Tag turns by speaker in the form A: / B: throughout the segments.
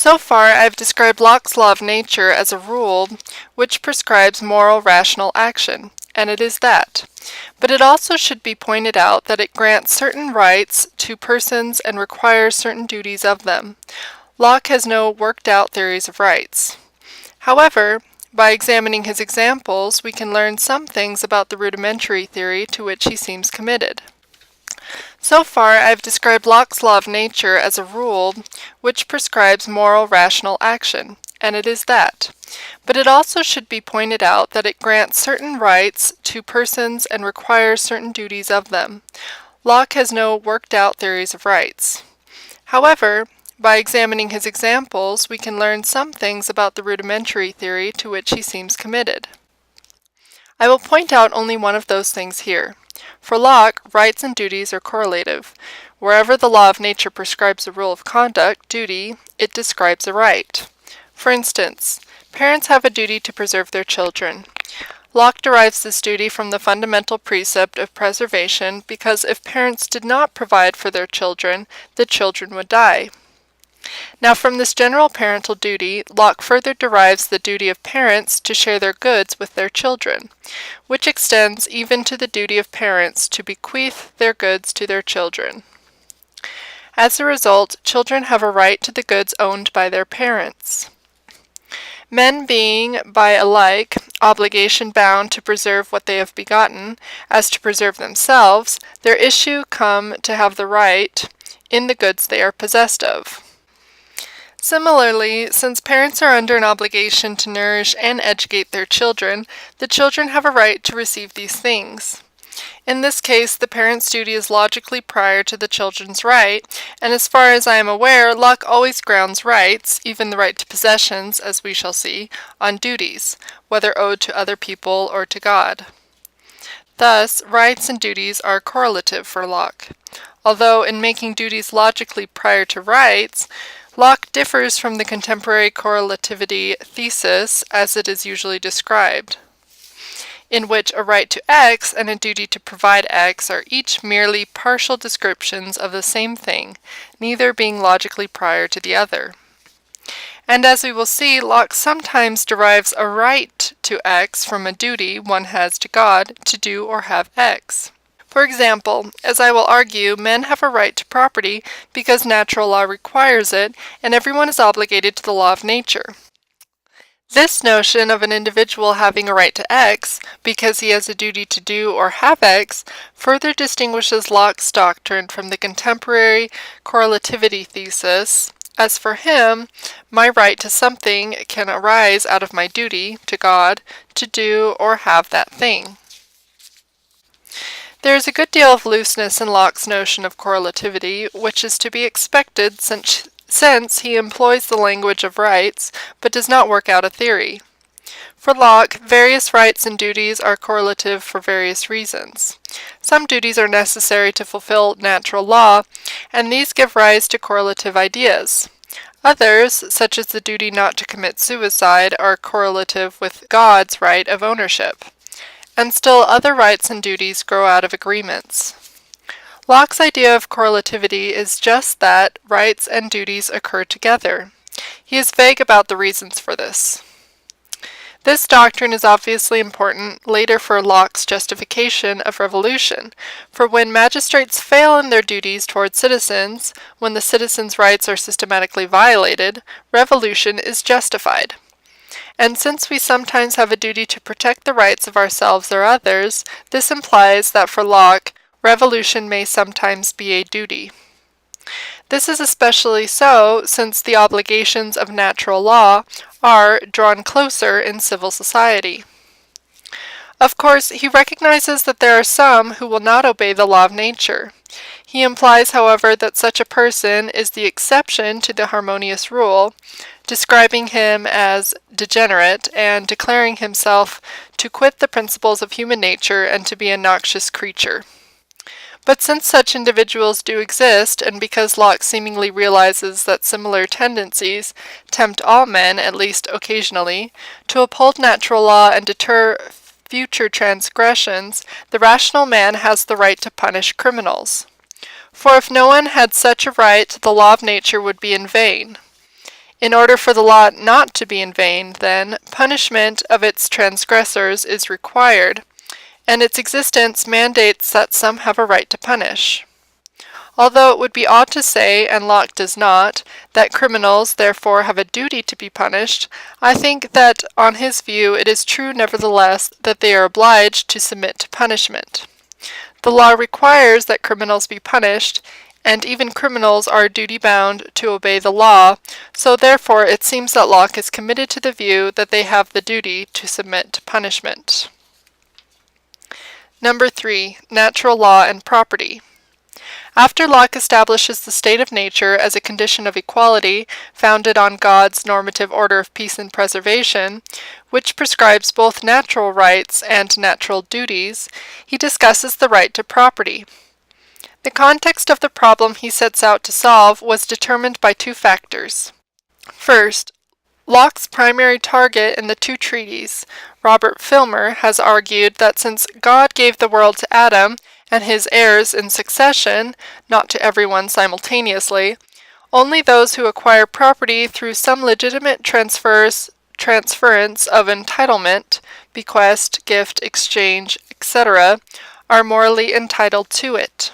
A: So far, I've described Locke's law of nature as a rule which prescribes moral rational action, and it is that. But it also should be pointed out that it grants certain rights to persons and requires certain duties of them. Locke has no worked-out theories of rights. However, by examining his examples, we can learn some things about the rudimentary theory to which he seems committed. So far, I've described Locke's law of nature as a rule which prescribes moral rational action, and it is that. But it also should be pointed out that it grants certain rights to persons and requires certain duties of them. Locke has no worked-out theories of rights. However, by examining his examples, we can learn some things about the rudimentary theory to which he seems committed. I will point out only one of those things here. For Locke, rights and duties are correlative. Wherever the law of nature prescribes a rule of conduct, duty, it describes a right. For instance, parents have a duty to preserve their children. Locke derives this duty from the fundamental precept of preservation because if parents did not provide for their children, the children would die. Now from this general parental duty, Locke further derives the duty of parents to share their goods with their children, which extends even to the duty of parents to bequeath their goods to their children. As a result, children have a right to the goods owned by their parents. Men being, by a like obligation bound to preserve what they have begotten, as to preserve themselves, their issue come to have the right in the goods they are possessed of. Similarly, since parents are under an obligation to nourish and educate their children, the children have a right to receive these things. In this case, the parent's duty is logically prior to the children's right, and as far as I am aware, Locke always grounds rights, even the right to possessions, as we shall see, on duties, whether owed to other people or to God. Thus, rights and duties are correlative for Locke. Although in making duties logically prior to rights, Locke differs from the contemporary correlativity thesis as it is usually described, in which a right to X and a duty to provide X are each merely partial descriptions of the same thing, neither being logically prior to the other. And as we will see, Locke sometimes derives a right to X from a duty one has to God to do or have X. For example, as I will argue, men have a right to property because natural law requires it, and everyone is obligated to the law of nature. This notion of an individual having a right to X, because he has a duty to do or have X, further distinguishes Locke's doctrine from the contemporary correlativity thesis. As for him, my right to something can arise out of my duty to God to do or have that thing. There is a good deal of looseness in Locke's notion of correlativity, which is to be expected since he employs the language of rights, but does not work out a theory. For Locke, various rights and duties are correlative for various reasons. Some duties are necessary to fulfill natural law, and these give rise to correlative ideas. Others, such as the duty not to commit suicide, are correlative with God's right of ownership. And still other rights and duties grow out of agreements. Locke's idea of correlativity is just that rights and duties occur together. He is vague about the reasons for this. This doctrine is obviously important later for Locke's justification of revolution, for when magistrates fail in their duties toward citizens, when the citizens' rights are systematically violated, revolution is justified. And since we sometimes have a duty to protect the rights of ourselves or others, this implies that for Locke, revolution may sometimes be a duty. This is especially so since the obligations of natural law are drawn closer in civil society. Of course, he recognizes that there are some who will not obey the law of nature. He implies, however, that such a person is the exception to the harmonious rule, describing him as degenerate and declaring himself to quit the principles of human nature and to be a noxious creature. But since such individuals do exist, and because Locke seemingly realizes that similar tendencies tempt all men, at least occasionally, to uphold natural law and deter future transgressions, the rational man has the right to punish criminals. For if no one had such a right, the law of nature would be in vain. In order for the law not to be in vain, then, punishment of its transgressors is required, and its existence mandates that some have a right to punish. Although it would be odd to say, and Locke does not, that criminals therefore have a duty to be punished, I think that, on his view, it is true nevertheless that they are obliged to submit to punishment. The law requires that criminals be punished, and even criminals are duty-bound to obey the law, so therefore it seems that Locke is committed to the view that they have the duty to submit to punishment. Number 3. Natural law and property. After Locke establishes the state of nature as a condition of equality, founded on God's normative order of peace and preservation, which prescribes both natural rights and natural duties, he discusses the right to property. The context of the problem he sets out to solve was determined by two factors. First, Locke's primary target in the two treatises, Robert Filmer, has argued that since God gave the world to Adam and his heirs in succession, not to everyone simultaneously, only those who acquire property through some legitimate transference of entitlement, bequest, gift, exchange, etc., are morally entitled to it.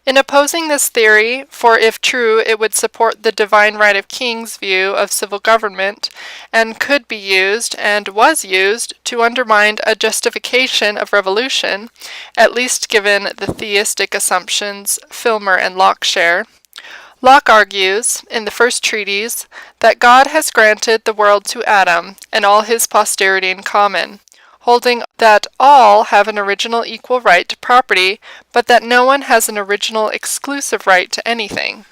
A: In opposing this theory, for if true it would support the divine right of kings view of civil government, and could be used, and was used, to undermine a justification of revolution, at least given the theistic assumptions Filmer and Locke share, Locke argues, in the first treatise, that God has granted the world to Adam and all his posterity in common, holding that all have an original equal right to property, but that no one has an original exclusive right to anything.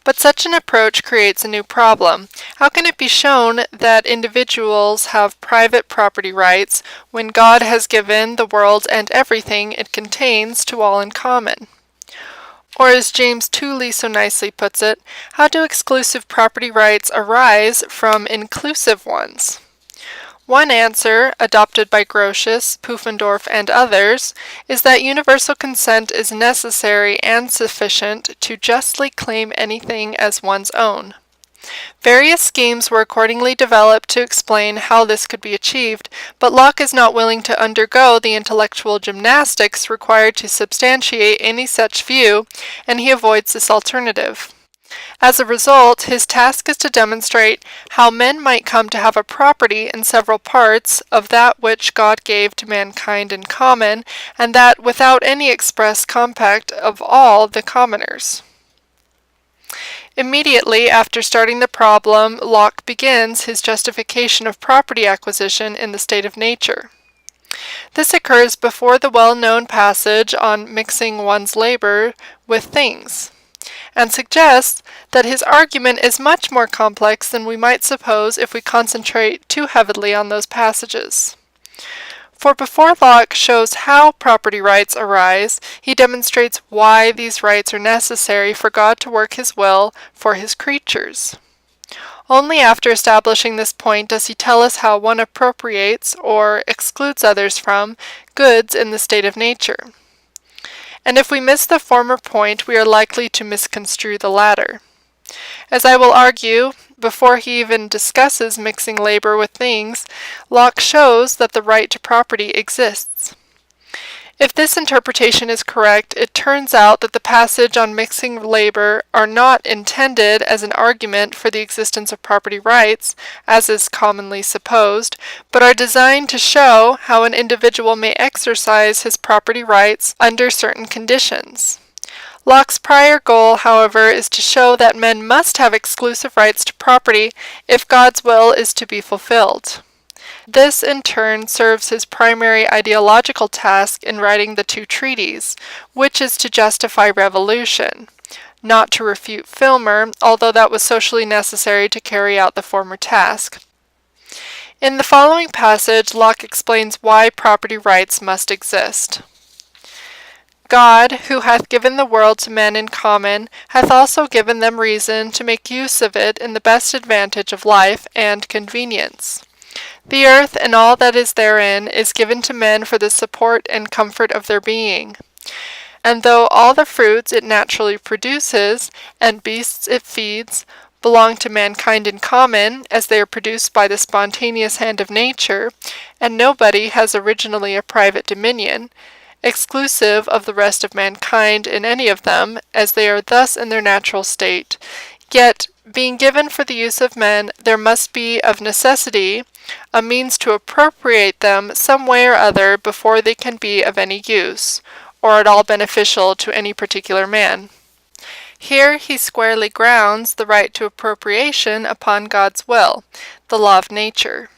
A: But such an approach creates a new problem. How can it be shown that individuals have private property rights when God has given the world and everything it contains to all in common? Or as James Tooley so nicely puts it, how do exclusive property rights arise from inclusive ones? One answer, adopted by Grotius, Pufendorf, and others, is that universal consent is necessary and sufficient to justly claim anything as one's own. Various schemes were accordingly developed to explain how this could be achieved, but Locke is not willing to undergo the intellectual gymnastics required to substantiate any such view, and he avoids this alternative. As a result, his task is to demonstrate how men might come to have a property in several parts of that which God gave to mankind in common, and that without any express compact of all the commoners. Immediately after starting the problem, Locke begins his justification of property acquisition in the state of nature. This occurs before the well-known passage on mixing one's labor with things, and suggests that his argument is much more complex than we might suppose if we concentrate too heavily on those passages. For before Locke shows how property rights arise, he demonstrates why these rights are necessary for God to work his will for his creatures. Only after establishing this point does he tell us how one appropriates, or excludes others from, goods in the state of nature. And if we miss the former point, we are likely to misconstrue the latter. As I will argue, before he even discusses mixing labor with things, Locke shows that the right to property exists. If this interpretation is correct, it turns out that the passage on mixing labor are not intended as an argument for the existence of property rights, as is commonly supposed, but are designed to show how an individual may exercise his property rights under certain conditions. Locke's prior goal, however, is to show that men must have exclusive rights to property if God's will is to be fulfilled. This, in turn, serves his primary ideological task in writing the two treatises, which is to justify revolution, not to refute Filmer, although that was socially necessary to carry out the former task. In the following passage, Locke explains why property rights must exist. God, who hath given the world to men in common, hath also given them reason to make use of it in the best advantage of life and convenience. The earth and all that is therein is given to men for the support and comfort of their being. And though all the fruits it naturally produces, and beasts it feeds, belong to mankind in common, as they are produced by the spontaneous hand of nature, and nobody has originally a private dominion, exclusive of the rest of mankind in any of them, as they are thus in their natural state. Yet, being given for the use of men, there must be of necessity a means to appropriate them some way or other before they can be of any use, or at all beneficial to any particular man. Here he squarely grounds the right to appropriation upon God's will, the law of nature.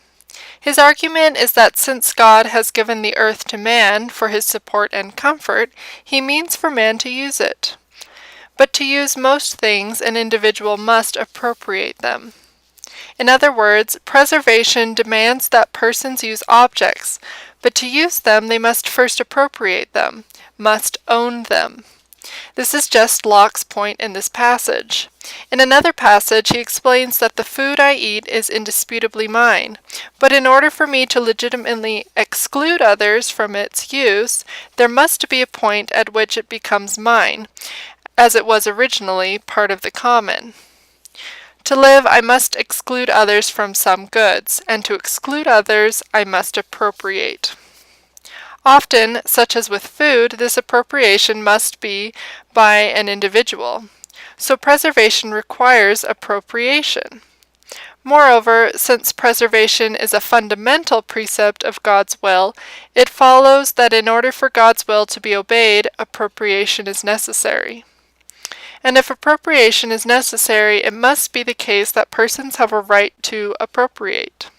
A: His argument is that since God has given the earth to man for his support and comfort, he means for man to use it. But to use most things, an individual must appropriate them. In other words, preservation demands that persons use objects, but to use them they must first appropriate them, must own them. This is just Locke's point in this passage. In another passage, he explains that the food I eat is indisputably mine, but in order for me to legitimately exclude others from its use, there must be a point at which it becomes mine, as it was originally part of the common. To live, I must exclude others from some goods, and to exclude others, I must appropriate. Often, such as with food, this appropriation must be by an individual. So preservation requires appropriation. Moreover, since preservation is a fundamental precept of God's will, it follows that in order for God's will to be obeyed, appropriation is necessary. And if appropriation is necessary, it must be the case that persons have a right to appropriate.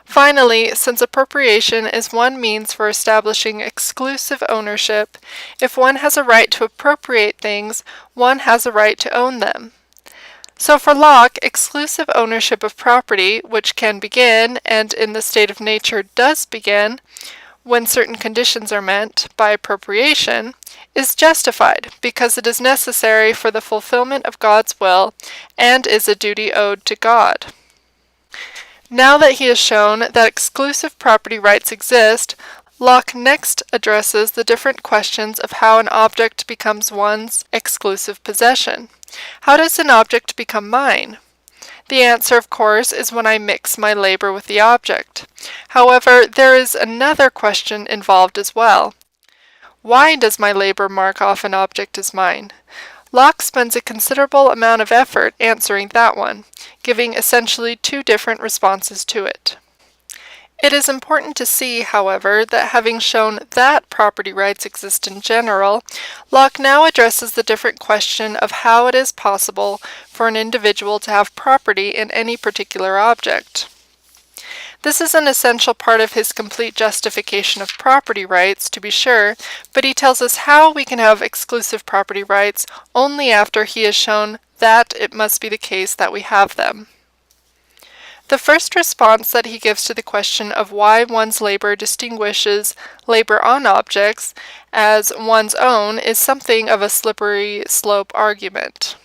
A: Finally, since appropriation is one means for establishing exclusive ownership, if one has a right to appropriate things, one has a right to own them. So for Locke, exclusive ownership of property, which can begin, and in the state of nature does begin, when certain conditions are met, by appropriation, is justified, because it is necessary for the fulfillment of God's will, and is a duty owed to God. Now that he has shown that exclusive property rights exist, Locke next addresses the different questions of how an object becomes one's exclusive possession. How does an object become mine? The answer, of course, is when I mix my labor with the object. However, there is another question involved as well. Why does my labor mark off an object as mine? Locke spends a considerable amount of effort answering that one, giving essentially two different responses to it. It is important to see, however, that having shown that property rights exist in general, Locke now addresses the different question of how it is possible for an individual to have property in any particular object. This is an essential part of his complete justification of property rights, to be sure, but he tells us how we can have exclusive property rights only after he has shown that it must be the case that we have them. The first response that he gives to the question of why one's labor distinguishes labor on objects as one's own is something of a slippery slope argument.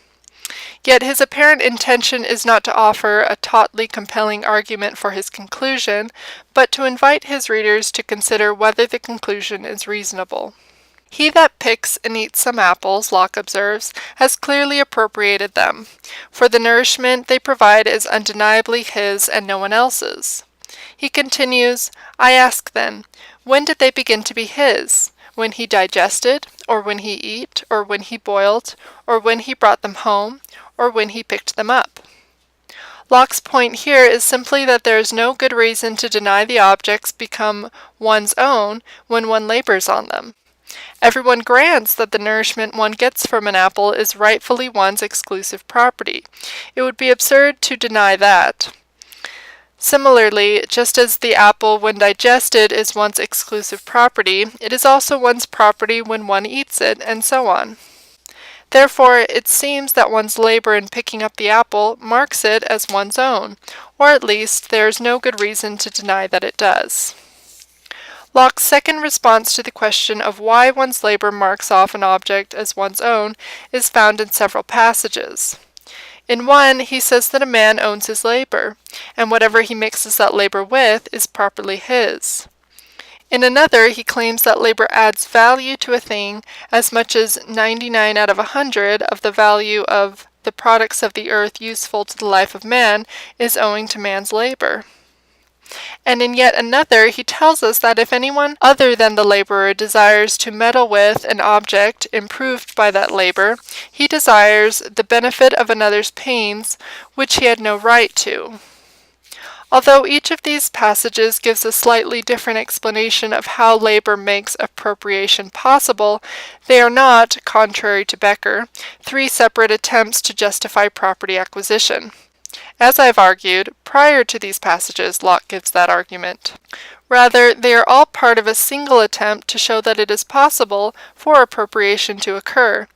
A: Yet his apparent intention is not to offer a tautly compelling argument for his conclusion, but to invite his readers to consider whether the conclusion is reasonable. He that picks and eats some apples, Locke observes, has clearly appropriated them, for the nourishment they provide is undeniably his and no one else's. He continues, I ask then, when did they begin to be his? When he digested, or when he eat, or when he boiled, or when he brought them home, or when he picked them up? Locke's point here is simply that there is no good reason to deny the objects become one's own when one labors on them. Everyone grants that the nourishment one gets from an apple is rightfully one's exclusive property. It would be absurd to deny that. Similarly, just as the apple when digested is one's exclusive property, it is also one's property when one eats it, and so on. Therefore, it seems that one's labor in picking up the apple marks it as one's own, or at least there is no good reason to deny that it does. Locke's second response to the question of why one's labor marks off an object as one's own is found in several passages. In one, he says that a man owns his labor, and whatever he mixes that labor with is properly his. In another, he claims that labor adds value to a thing as much as 99 out of 100 of the value of the products of the earth useful to the life of man is owing to man's labor. And in yet another, he tells us that if anyone other than the laborer desires to meddle with an object improved by that labor, he desires the benefit of another's pains, which he had no right to. Although each of these passages gives a slightly different explanation of how labor makes appropriation possible, they are not, contrary to Becker, three separate attempts to justify property acquisition. As I've argued, prior to these passages, Locke gives that argument. Rather, they are all part of a single attempt to show that it is possible for appropriation to occur,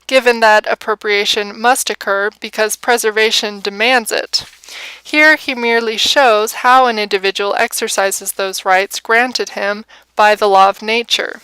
A: given that appropriation must occur because preservation demands it. Here he merely shows how an individual exercises those rights granted him by the law of nature.